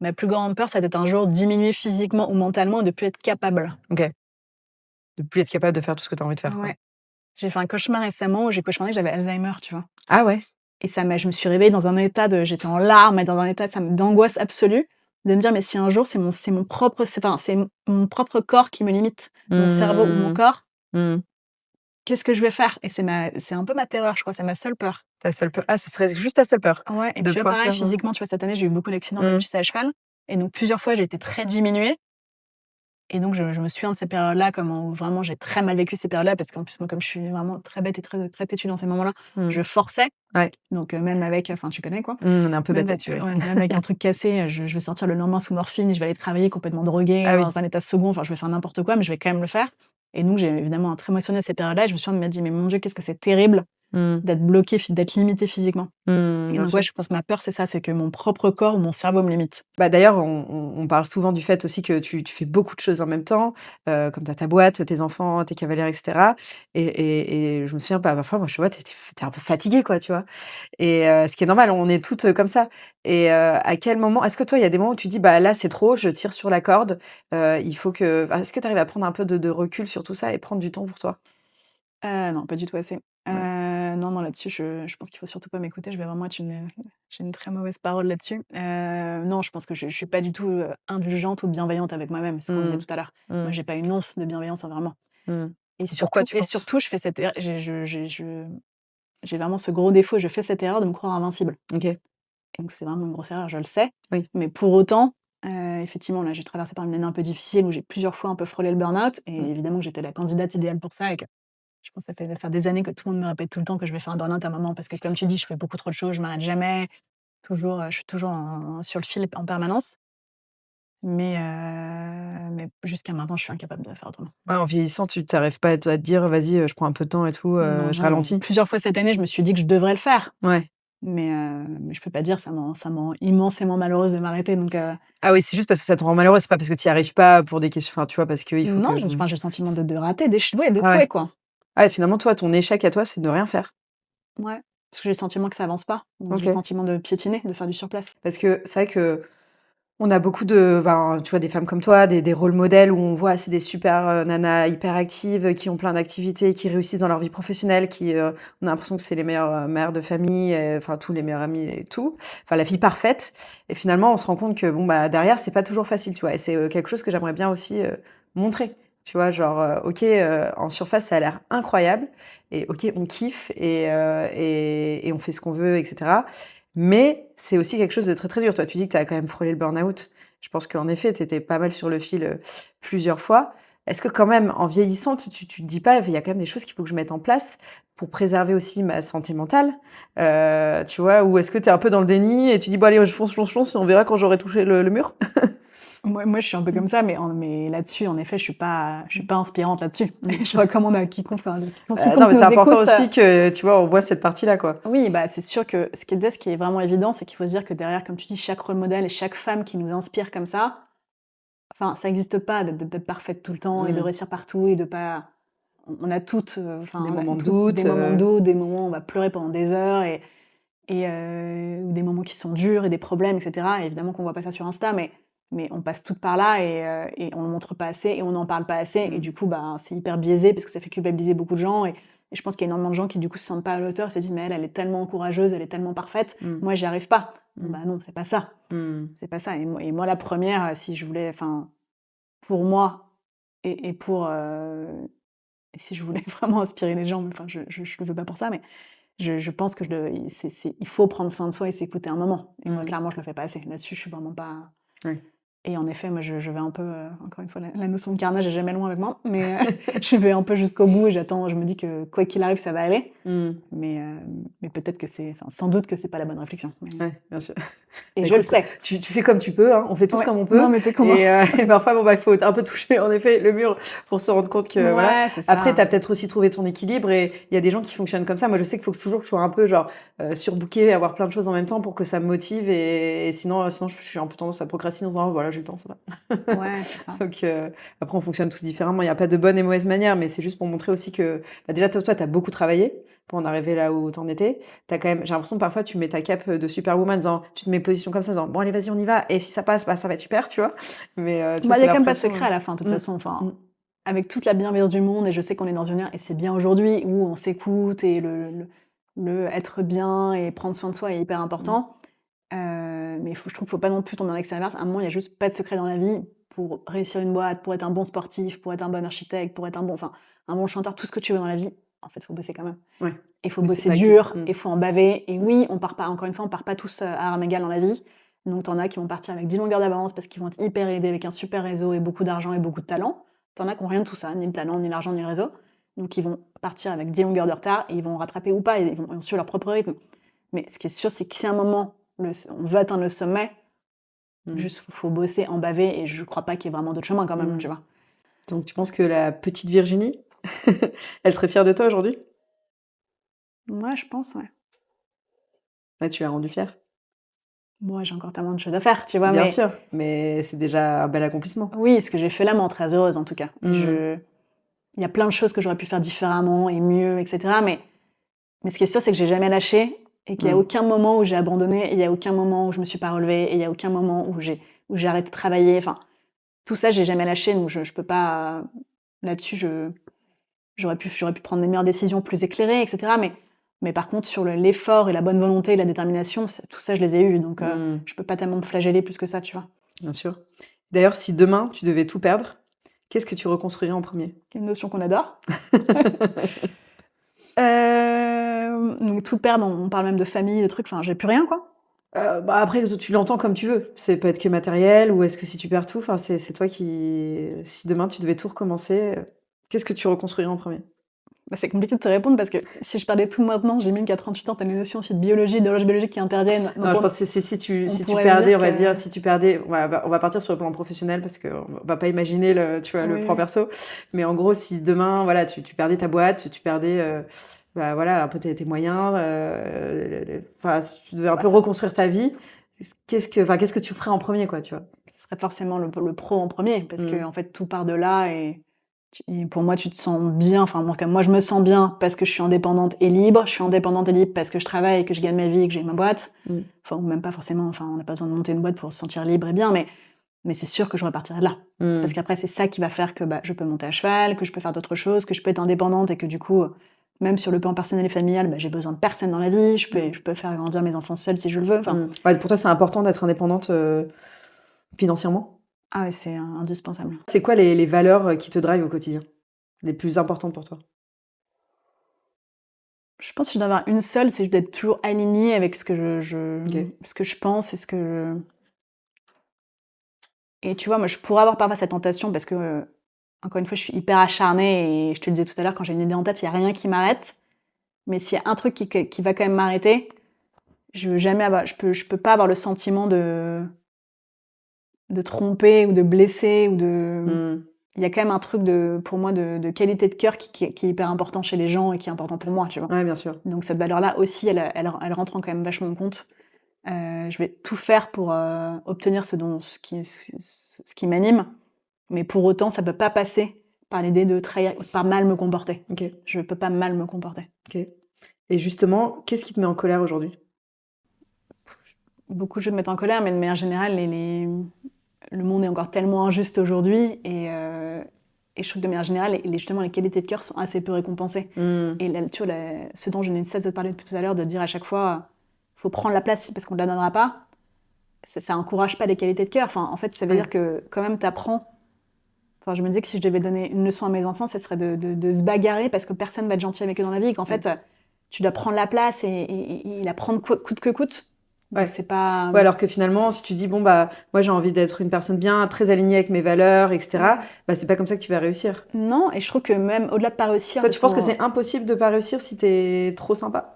B: ma plus grande peur, ça d'être un jour diminuer physiquement ou mentalement et de plus être capable.
A: OK. De plus être capable de faire tout ce que tu as envie de faire, quoi.
B: Ouais. J'ai fait un cauchemar récemment où j'ai cauchemardé que j'avais Alzheimer, tu vois?
A: Ah ouais?
B: Et je me suis réveillée dans un état j'étais en larmes et dans un état d'angoisse absolue, de me dire: «Mais si un jour c'est mon propre c'est mon propre corps qui me limite, mon cerveau ou mon
A: Mmh.
B: corps,
A: Mmh.
B: qu'est-ce que je vais faire?» Et c'est un peu ma terreur, je crois, c'est ma seule peur.
A: Ta seule peur ce serait juste ta seule peur?
B: Ouais, et
A: De
B: puis là,
A: pouvoir
B: pareil,
A: faire,
B: physiquement, tu vois, cette année, j'ai eu beaucoup d'accidents, même
A: mmh.
B: tu sais, à cheval, et donc plusieurs fois, j'ai été très diminuée. Et donc je me souviens de ces périodes-là, comment vraiment j'ai très mal vécu ces périodes-là, parce qu'en plus, moi, comme je suis vraiment très bête et très têtue dans ces moments-là,
A: Mmh.
B: je forçais.
A: Ouais.
B: Donc même avec enfin, tu connais, quoi.
A: Mmh, on est un peu
B: Même
A: bête
B: a
A: là-dessus, ouais.
B: ouais, même avec un truc cassé, je vais sortir le lendemain sous morphine et je vais aller travailler complètement droguée,
A: Ah oui.
B: dans un état second, enfin, je vais faire n'importe quoi, mais je vais quand même le faire. Et donc j'ai évidemment un très émotionnée à ces périodes-là et je me souviens de m'être dit: «Mais mon Dieu, qu'est-ce que c'est terrible
A: Mmh.
B: d'être bloquée, d'être limitée physiquement».
A: Mmh,
B: Et
A: bien
B: donc ouais,
A: sûr.
B: je pense que ma peur, c'est ça, c'est que mon propre corps ou mon cerveau me limite.
A: Bah, d'ailleurs, on parle souvent du fait aussi que tu fais beaucoup de choses en même temps, comme tu as ta boîte, tes enfants, tes cavalières et cetera et je me souviens, bah, parfois, moi, je te vois, tu es un peu fatiguée, quoi, tu vois? Et ce qui est normal, on est toutes, comme ça et à quel moment est-ce que toi, il y a des moments où tu dis: «Bah, là, c'est trop, je tire sur la corde, il faut que» enfin, est-ce que tu arrives à prendre un peu de recul sur tout ça et prendre du temps pour toi?
B: Non, pas du tout assez.
A: Ouais.
B: Non, non, là-dessus, je pense qu'il faut surtout pas m'écouter. Je vais vraiment être une, j'ai une très mauvaise parole là-dessus. Non, je pense que je suis pas du tout, indulgente ou bienveillante avec moi-même, c'est ce qu'on disait
A: Mmh.
B: tout à l'heure. Moi,
A: Mmh.
B: j'ai pas une once de bienveillance envers moi.
A: Mmh.
B: Et
A: Pourquoi
B: surtout
A: tu penses?
B: je fais cette erreur j'ai vraiment ce gros défaut, je fais cette erreur de me croire invincible.
A: OK.
B: Et donc c'est vraiment une grosse erreur, je le sais.
A: Oui.
B: Mais pour autant, effectivement, là, j'ai traversé par une année un peu difficile où j'ai plusieurs fois un peu frôlé le burn-out et
A: Mmh.
B: évidemment que j'étais la candidate idéale pour ça et que je pense que ça faire des années que tout le monde me répète tout le temps que je vais faire un burn-out à un moment parce que comme tu dis, je fais beaucoup trop de choses, je m'arrête jamais, toujours, je suis toujours sur le fil en permanence. Mais jusqu'à maintenant, je suis incapable de faire autrement.
A: Ouais, en vieillissant, tu arrives pas à te dire: «Vas-y, je prends un peu de temps et tout,
B: Non,
A: je
B: jamais.
A: ralentis»?
B: Plusieurs fois cette année, je me suis dit que je devrais le faire,
A: Ouais.
B: mais je peux pas dire, ça me rend immensément malheureuse de m'arrêter donc
A: Ah oui, c'est juste parce que ça te rend malheureux, c'est pas parce que tu y arrives pas pour des questions enfin, tu vois, parce qu'il faut
B: non,
A: que je
B: enfin, j'ai le sentiment
A: c
B: de rater,
A: ah ouais.
B: d'échouer, quoi.
A: Ah et finalement, toi, ton échec à toi, c'est de rien faire?
B: Ouais, parce que j'ai le sentiment que ça avance pas, donc j'ai le
A: OK.
B: sentiment de piétiner, de faire du surplace.
A: Parce que c'est vrai qu'on a beaucoup de enfin, tu vois, des femmes comme toi, des rôles modèles où on voit, c'est des super, nanas hyper actives, qui ont plein d'activités, qui réussissent dans leur vie professionnelle, on a l'impression que c'est les meilleures, mères de famille, enfin tous les meilleurs amis et tout. Enfin la fille parfaite et finalement, on se rend compte que bon, bah, derrière, c'est pas toujours facile, tu vois? Et c'est, quelque chose que j'aimerais bien aussi, montrer. Tu vois? Genre, OK, en surface, ça a l'air incroyable et OK, on kiffe et on fait ce qu'on veut et cetera. Mais c'est aussi quelque chose de très, très dur. Toi, tu dis que tu as quand même frôlé le burn-out. Je pense qu'en effet, tu étais pas mal sur le fil, plusieurs fois. Est-ce que quand même, en vieillissant, tu te dis pas: «Il y a quand même des choses qu'il faut que je mette en place pour préserver aussi ma santé mentale»? Tu vois? Ou est-ce que tu es un peu dans le déni et tu dis: «Bon allez, je fonce, fonce, fonce et on verra quand j'aurai touché le mur»?
B: Moi, je suis un peu comme
A: Mmh.
B: ça, mais là-dessus, en effet, je suis pas inspirante là-dessus. Je recommande à
A: Non,
B: quiconque
A: mais c'est
B: nous
A: important
B: écoute,
A: aussi que, tu vois, on voit cette partie-là, quoi.
B: oui, bah, c'est sûr que ce qui est vraiment évident, c'est qu'il faut se dire que derrière, comme tu dis, chaque rôle modèle et chaque femme qui nous inspire comme ça, enfin, ça existe pas d'être parfaite tout le temps et de
A: Mmh.
B: réussir partout et de pas on a toutes,
A: Des
B: enfin, on a
A: moments de
B: toutes des
A: doute,
B: moments de doute, des moments où on va pleurer pendant des heures ou des moments qui sont durs et des problèmes et cetera. Et évidemment qu'on voit pas ça sur Insta, mais on passe toutes par là et on le montre pas assez et on n'en parle pas assez et
A: mmh,
B: du coup, bah, c'est hyper biaisé parce que ça fait culpabiliser beaucoup de gens et je pense qu'il y a énormément de gens qui, du coup, se sentent pas à la hauteur, se disent: «Mais elle est tellement courageuse, elle est tellement parfaite,
A: mmh,
B: moi, j'y arrive pas». Bon,
A: mmh,
B: bah, non, c'est pas ça.
A: mmh.
B: C'est pas ça et moi la première, si je voulais enfin, pour moi et pour, si je voulais vraiment inspirer les gens, mais enfin, je le veux pas pour ça, mais je pense que il faut prendre soin de soi et s'écouter un moment. Et moi,
A: Mmh.
B: clairement, je le fais pas assez. Là-dessus, je suis vraiment pas.
A: Oui.
B: Et en effet, moi, je vais un peu, encore une fois, la notion de carnage est jamais loin avec moi, mais je vais un peu jusqu'au bout et j'attends. Je me dis que quoi qu'il arrive, ça va aller.
A: Mmh.
B: Mais peut-être que sans doute que c'est pas la bonne réflexion.
A: Ouais, bien sûr.
B: Et
A: Bah,
B: je le
A: écoute,
B: sais.
A: tu fais comme tu peux, hein. On fait tous
B: Ouais.
A: comme on peut.
B: Non, mais t'es comment?
A: Et parfois, bon, bah, il faut un peu toucher, en effet, le mur pour se rendre compte que, voilà.
B: Ouais, c'est ça.
A: Après, tu as peut-être aussi trouvé ton équilibre et il y a des gens qui fonctionnent comme ça. Moi, je sais qu'il faut toujours que je sois un peu, genre, surbookée, avoir plein de choses en même temps pour que ça me motive et sinon, je suis un peu tendance à procrastiner en disant: «Oh, voilà, j'ai le temps, ça va».
B: Ouais, c'est ça.
A: Donc, après, on fonctionne tous différemment. Il y a pas de bonne et mauvaise manière, mais c'est juste pour montrer aussi que, bah, déjà, toi, tu as beaucoup travaillé pour en arriver là où tu en étais. T'as quand même, j'ai l'impression parfois tu mets ta cape de superwoman en disant, tu te mets position comme ça en disant bon allez vas-y on y va et si ça passe bah ça va être super tu vois. Mais tu vois
B: Bah, il y
A: c'est
B: a quand même pas de
A: l'impression.
B: secret à la fin, de toute
A: Mm,
B: façon. Enfin,
A: mm,
B: avec toute la bienveillance du monde, et je sais qu'on est dans une ère, et c'est bien aujourd'hui, où on s'écoute et le être bien et prendre soin de soi est hyper
A: mm,
B: important. Mais je trouve qu'il faut pas non plus tomber dans l'excès inverse. À un moment, il y a juste pas de secret dans la vie. Pour réussir une boîte, pour être un bon sportif, pour être un bon architecte, pour être un bon chanteur, tout ce que tu veux dans la vie, en fait, il faut bosser quand même.
A: ouais.
B: Il faut
A: Mais c'est
B: bosser
A: pas acquis.
B: dur,
A: Mm,
B: il faut en baver. Et oui, on part pas, encore une fois, on part pas tous à armes égales dans la vie. Donc, t'en as qui vont partir avec 10 longueurs d'avance parce qu'ils vont être hyper aidés avec un super réseau et beaucoup d'argent et beaucoup de talent. T'en as qui ont rien de tout ça, ni le talent, ni l'argent, ni le réseau. Donc, ils vont partir avec 10 longueurs de retard et ils vont rattraper ou pas, et ils vont suivre leur propre rythme. Mais ce qui est sûr, c'est que si à un moment, on veut atteindre le sommet,
A: mm,
B: juste, faut bosser, en baver, et je crois pas qu'il y ait vraiment d'autre chemin quand même,
A: mm.
B: tu vois.
A: Donc tu penses que la petite Virginie, elle serait fière de toi aujourd'hui?
B: Moi, je pense, ouais.
A: Ouais, tu l'as rendue fière.
B: Moi, j'ai encore tellement de choses à faire, tu vois,
A: Bien
B: mais
A: sûr, mais c'est déjà un bel accomplissement.
B: oui, ce que j'ai fait là me rend très heureuse, en tout cas.
A: Mm,
B: Il y a plein de choses que j'aurais pu faire différemment et mieux, etc. Mais ce qui est sûr, c'est que j'ai jamais lâché et qu'il y a
A: mm,
B: aucun moment où j'ai abandonné, et il y a aucun moment où je me suis pas relevée, et il y a aucun moment où j'ai arrêté de travailler. Enfin, tout ça, j'ai jamais lâché, donc je peux pas. Là-dessus, j'aurais pu prendre des meilleures décisions plus éclairées, etc. Mais par contre, sur l'effort et la bonne volonté et la détermination, tout ça, je les ai eus. Donc,
A: mm,
B: je peux pas tellement me flageller plus que ça, tu vois.
A: bien sûr. D'ailleurs, si demain tu devais tout perdre, qu'est-ce que tu reconstruirais en premier?
B: Une notion qu'on adore. Donc, tout perdre, on parle même de famille, de trucs. Enfin, j'ai plus rien, quoi.
A: Bah, après, tu l'entends comme tu veux. C'est peut être que matériel ou est-ce que si tu perds tout, enfin, c'est toi qui si demain tu devais tout recommencer, qu'est-ce que tu reconstruirais en premier.
B: Bah, c'est compliqué de te répondre parce que si je perdais tout maintenant, j'imagine qu'à 38 ans, tu as des notions aussi de biologie, d'horloge biologique qui interviennent. Donc
A: Non, je pense que c'est si tu
B: on
A: si tu
B: pourrait se
A: perdais,
B: dire
A: on va
B: que.
A: dire, si tu perdais on va partir sur le plan professionnel parce qu'on va pas imaginer tu vois, le
B: Oui,
A: plan
B: oui.
A: perso. Mais en gros, si demain, voilà, tu perdais ta boîte, tu perdais, bah, voilà, un peu tes moyens, enfin, si tu devais un
B: Bah,
A: peu reconstruire ta vie, qu'est-ce que tu ferais en premier quoi, tu vois?
B: ce serait forcément le pro en premier parce que
A: Mmh.
B: en fait, tout part de là, et pour moi, tu te sens bien. Enfin, moi, je me sens bien parce que je suis indépendante et libre. Je suis indépendante et libre parce que je travaille et que je gagne ma vie et que j'ai ma boîte.
A: Mmh.
B: Enfin, ou même pas forcément. Enfin, on n'a pas besoin de monter une boîte pour se sentir libre et bien, mais c'est sûr que je repartirai de là. Parce
A: Mmh.
B: qu'après, c'est ça qui va faire que bah, je peux monter à cheval, que je peux faire d'autres choses, que je peux être indépendante, et que du coup, même sur le plan personnel et familial, bah, j'ai besoin de personne dans la vie. Je peux faire grandir mes enfants seuls si je le veux. Enfin,
A: Mmh. Ouais, pour toi, c'est important d'être indépendante, financièrement?
B: ah ouais, c'est indispensable.
A: C'est quoi les valeurs, qui te drive au quotidien? Les plus importantes pour toi?
B: Je pense que je dois avoir une seule, c'est d'être toujours alignée avec ce que
A: OK.
B: ce que je pense et ce que et tu vois, moi, je pourrais avoir parfois cette tentation parce que, encore une fois, je suis hyper acharnée, et je te le disais tout à l'heure, quand j'ai une idée en tête, il y a rien qui m'arrête. Mais s'il y a un truc qui va quand même m'arrêter, je peux pas avoir le sentiment de tromper ou de blesser ou de.
A: Mmh.
B: Il y a quand même un truc pour moi, de qualité de cœur qui est hyper important chez les gens et qui est important pour moi, tu vois.
A: Ouais, bien sûr.
B: Donc cette valeur-là aussi, elle rentre quand même vachement en compte. Je vais tout faire pour obtenir ce qui m'anime, mais pour autant, ça peut pas passer par l'idée de trahir, par mal me comporter.
A: OK,
B: Je peux pas mal me comporter.
A: OK. Et justement, qu'est-ce qui te met en colère aujourd'hui?
B: Beaucoup de choses me mettent en colère, mais de manière générale, le monde est encore tellement injuste aujourd'hui, et je trouve que de manière générale, justement, les qualités de cœur sont assez peu récompensées.
A: Mmh.
B: Et là, tu vois, ce dont je n'ai cesse de parler depuis tout à l'heure, de dire à chaque fois, faut prendre la place parce qu'on ne la donnera pas, ça encourage pas les qualités de cœur. Enfin, en fait, ça veut
A: Ouais.
B: dire que quand même, t'apprends. Enfin, je me disais que si je devais donner une leçon à mes enfants, ce serait de se bagarrer parce que personne va être gentil avec eux dans la vie, et qu'en
A: Ouais.
B: fait, tu dois prendre la place et la prendre coûte que coûte. Donc
A: Ouais.
B: c'est pas...
A: Ouais, alors que finalement, si tu dis, bon, bah, moi, j'ai envie d'être une personne bien, très alignée avec mes valeurs, etc., bah, c'est pas comme ça que tu vas réussir.
B: Non, et je trouve que même au-delà de pas réussir,
A: Toi,
B: parce
A: tu penses que
B: qu'on...
A: c'est impossible de pas réussir si t'es trop sympa?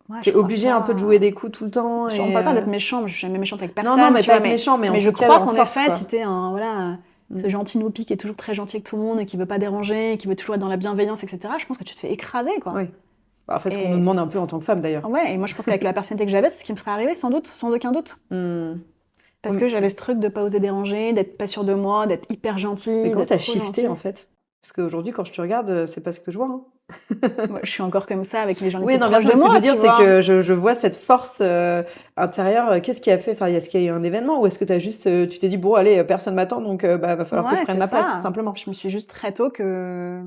B: Ouais, je
A: T'es
B: crois
A: obligé un peu de jouer
B: pas...
A: des coups tout le temps
B: On
A: et...
B: parle pas d'être méchant, je suis jamais méchante avec
A: Non, non,
B: personne,
A: mais
B: tu
A: pas
B: vois,
A: être méchant, mais en
B: mais je
A: tout cas,
B: crois
A: en
B: qu'en
A: force,
B: effet,
A: quoi.
B: si t'es un, voilà, ce
A: Mm.
B: gentil noupi qui est toujours très gentil avec tout le monde et qui veut pas déranger, qui veut toujours être dans la bienveillance, etc., je pense que tu te fais écraser, quoi.
A: Oui. Bah, en fait, ce qu'on nous
B: Et
A: demande un peu en tant que femme, d'ailleurs.
B: ouais, et moi je pense qu'avec la personnalité que j'avais, c'est ce qui me ferait arriver, sans doute, sans aucun doute.
A: Mm.
B: Parce que j'avais ce truc de pas oser déranger, d'être pas sûre de moi, d'être hyper
A: Mais
B: gentille,
A: comment
B: d'être
A: t'as
B: trop
A: shifté, en
B: gentille.
A: fait? Parce qu'aujourd'hui, quand je te regarde, c'est pas ce que je vois, hein.
B: Moi, je suis encore comme ça avec les gens les
A: Oui,
B: plus
A: non, bien
B: proches
A: sûr,
B: de
A: mais ce que je veux
B: moi,
A: dire,
B: tu
A: c'est
B: vois.
A: que je vois cette force intérieure. Qu'est-ce qui a fait? Enfin, est-ce qu'il y a eu un événement ou est-ce que t'as juste, tu t'es dit, bon, allez, personne m'attend, donc bah, va falloir que je
B: Ouais,
A: prenne
B: c'est
A: ma place, tout
B: ça.
A: simplement.
B: Je me suis juste très tôt que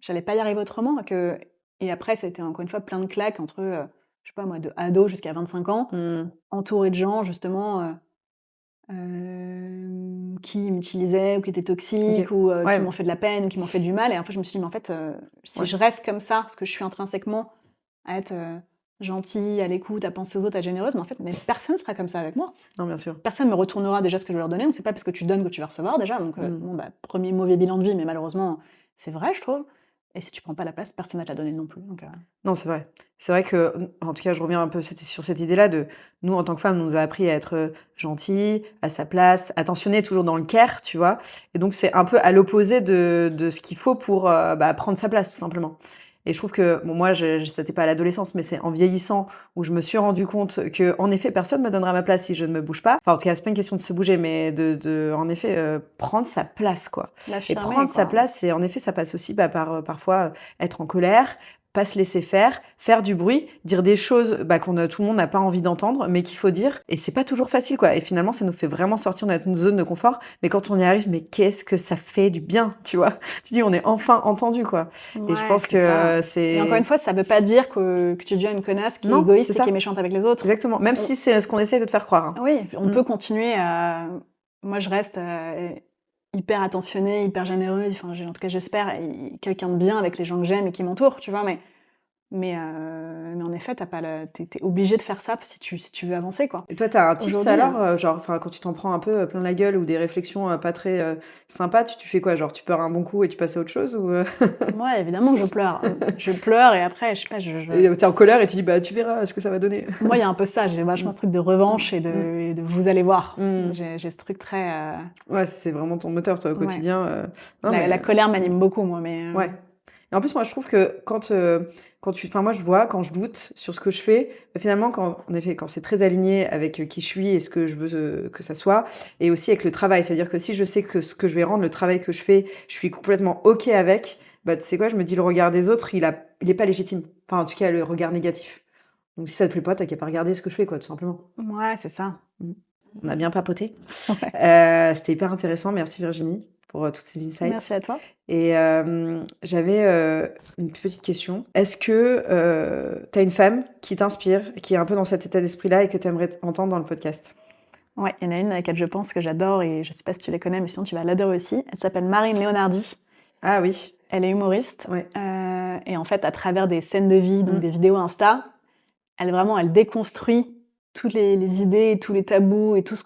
B: j'allais pas y arriver autrement. Et après, ça a été encore une fois plein de claques entre, je sais pas moi, de ado jusqu'à 25 ans,
A: Mm.
B: entourée de gens justement qui m'utilisaient ou qui étaient
A: Ok.
B: toxiques ou qui
A: Ouais,
B: m'ont fait de la peine ou qui m'ont fait du mal. Et en fait, je me suis dit, mais en fait, si
A: ouais.
B: je reste comme ça, parce que je suis intrinsèquement à être gentille, à l'écoute, à penser aux autres, à être généreuse, mais en fait, mais personne sera comme ça avec moi.
A: Non, bien sûr.
B: Personne me retournera déjà ce que je vais leur donner. Donc c'est pas parce que tu donnes que tu vas recevoir déjà. Donc
A: Mm.
B: bon, bah, premier mauvais bilan de vie, mais malheureusement, c'est vrai, je trouve. Et si tu prends pas la place, personne va te la donner non plus. Donc,
A: Non, c'est vrai. C'est vrai que, en tout cas, je reviens un peu sur cette idée-là de nous, en tant que femmes, on nous a appris à être gentils, à sa place, attentionnés, toujours dans le care, tu vois. Et donc, c'est un peu à l'opposé de ce qu'il faut pour bah, prendre sa place, tout simplement. Et je trouve que, bon, moi, c'était pas à l'adolescence, mais c'est en vieillissant où je me suis rendu compte que, en effet, personne me donnera ma place si je ne me bouge pas. Enfin, en tout cas, c'est pas une question de se bouger, mais en effet, prendre sa place, quoi. Et
B: l'affirmer,
A: prendre sa
B: quoi.
A: place, et en effet, ça passe aussi bah, par parfois être en colère, pas se laisser faire du bruit, dire des choses bah, tout le monde n'a pas envie d'entendre, mais qu'il faut dire. Et c'est pas toujours facile, quoi. Et finalement, ça nous fait vraiment sortir de notre zone de confort. Mais quand on y arrive, mais qu'est-ce que ça fait du bien, tu vois? Tu dis, on est enfin entendu, quoi. Et je
B: Ouais,
A: pense
B: c'est ça.
A: que
B: Et encore une
A: c'est...
B: fois, ça veut pas dire que tu deviens une connasse qui est
A: Non, c'est
B: égoïste et qui est
A: ça.
B: méchante avec les autres.
A: Exactement. Même
B: On-
A: si c'est ce qu'on essaye de te faire croire, hein.
B: Oui, on
A: Mm.
B: peut continuer à. Moi, je reste hyper attentionnée, hyper généreuse. Enfin, en tout cas, j'espère, et quelqu'un de bien avec les gens que j'aime et qui m'entourent, tu vois. Mais en effet, t'es obligé de faire ça si tu veux avancer, quoi.
A: Et toi, t'as un tips
B: Aujourd'hui,
A: alors, genre, enfin, quand tu t'en prends un peu plein la gueule ou des réflexions pas très sympas, tu fais quoi? Genre, tu peurs un bon coup et tu passes à autre chose ou
B: moi, évidemment que je pleure. Je pleure et après, je sais pas,
A: et t'es en colère et tu dis, bah, tu verras ce que ça va donner.
B: moi, il y a un peu ça. J'ai vachement
A: Mm.
B: ce truc de revanche et
A: Mm.
B: et de vous allez voir.
A: Mm.
B: J'ai ce truc très.
A: Ouais, c'est vraiment ton moteur, toi, au
B: Ouais.
A: quotidien. Non,
B: La colère
A: mm.
B: m'anime beaucoup, moi, mais.
A: Ouais. Et en plus, moi, je trouve que quand enfin, moi, je vois, quand je doute sur ce que je fais, bah, finalement, en effet, quand c'est très aligné avec qui je suis et ce que je veux que ça soit, et aussi avec le travail. C'est-à-dire que si je sais que ce que je vais rendre, le travail que je fais, je suis complètement OK avec, bah, tu sais quoi, je me dis, le regard des autres, il est pas légitime. Enfin, en tout cas, le regard négatif. Donc, si ça te plaît pas, t'as qu'à pas regarder ce que je fais, quoi, tout simplement.
B: Ouais, c'est ça.
A: Mm. On a bien papoté.
B: Ouais.
A: C'était hyper intéressant. Merci Virginie pour toutes ces
B: Merci
A: insights.
B: à toi.
A: Et j'avais une petite question. Est-ce que tu as une femme qui t'inspire, qui est un peu dans cet état d'esprit-là et que tu aimerais entendre dans le podcast?
B: Ouais, il y en a une à laquelle je pense que j'adore et je sais pas si tu les connais, mais sinon tu vas l'adorer aussi. Elle s'appelle Marine Leonardi.
A: Ah oui.
B: Elle est humoriste.
A: Ouais.
B: Et en fait, à travers des scènes de vie, donc
A: Mm.
B: des vidéos Insta, elle déconstruit toutes les idées, et tous les tabous et toutes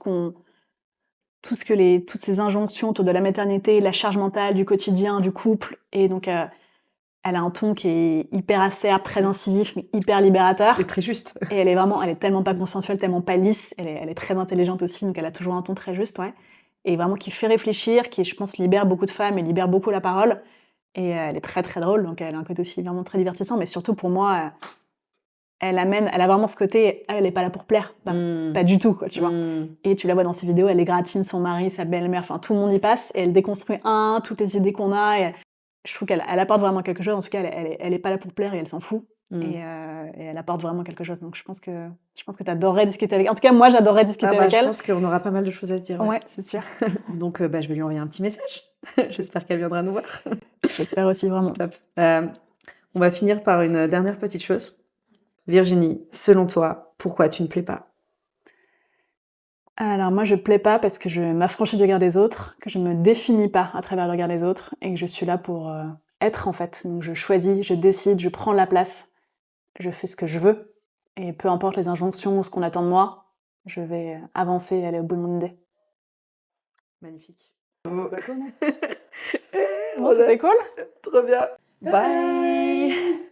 B: ces injonctions autour de la maternité, la charge mentale, du quotidien, du couple. Et donc, elle a un ton qui est hyper acerbe, très incisif, mais hyper libérateur.
A: C'est très juste.
B: Et elle est tellement pas consensuelle, tellement pas lisse. Elle est très intelligente aussi, donc elle a toujours un ton très juste, ouais. Et vraiment qui fait réfléchir, qui, je pense, libère beaucoup de femmes et libère beaucoup la parole. Et elle est très très drôle, donc elle a un côté aussi vraiment très divertissant. Mais surtout pour moi, elle a vraiment ce côté, elle est pas là pour plaire, pas du tout, quoi, tu vois. Et tu la vois dans ses vidéos, elle égratigne son mari, sa belle-mère, enfin tout le monde y passe, et elle déconstruit toutes les idées qu'on a. Et je trouve qu'elle apporte vraiment quelque chose. En tout cas, elle est pas là pour plaire et elle s'en fout. Et elle apporte vraiment quelque chose. Donc je pense que t'adorerais discuter avec elle. En tout cas, moi, j'adorerais discuter avec
A: Je
B: elle.
A: pense qu'on aura pas mal de choses à se dire. Ouais.
B: Ouais, c'est sûr.
A: Donc bah, je vais lui envoyer un petit message. J'espère qu'elle viendra nous voir.
B: J'espère aussi vraiment.
A: Top. On va finir par une dernière petite chose. Virginie, selon toi, pourquoi tu ne plais pas?
B: Alors moi, je plais pas parce que je m'affranchis du regard des autres, que je me définis pas à travers le regard des autres et que je suis là pour être en fait. Donc je choisis, je décide, je prends la place je fais ce que je veux et peu importe les injonctions ou ce qu'on attend de moi, je vais avancer et aller au bout de mon idée.
A: Magnifique.
B: Bon,
A: On a
B: c'était cool.
A: trop bien.
B: Bye.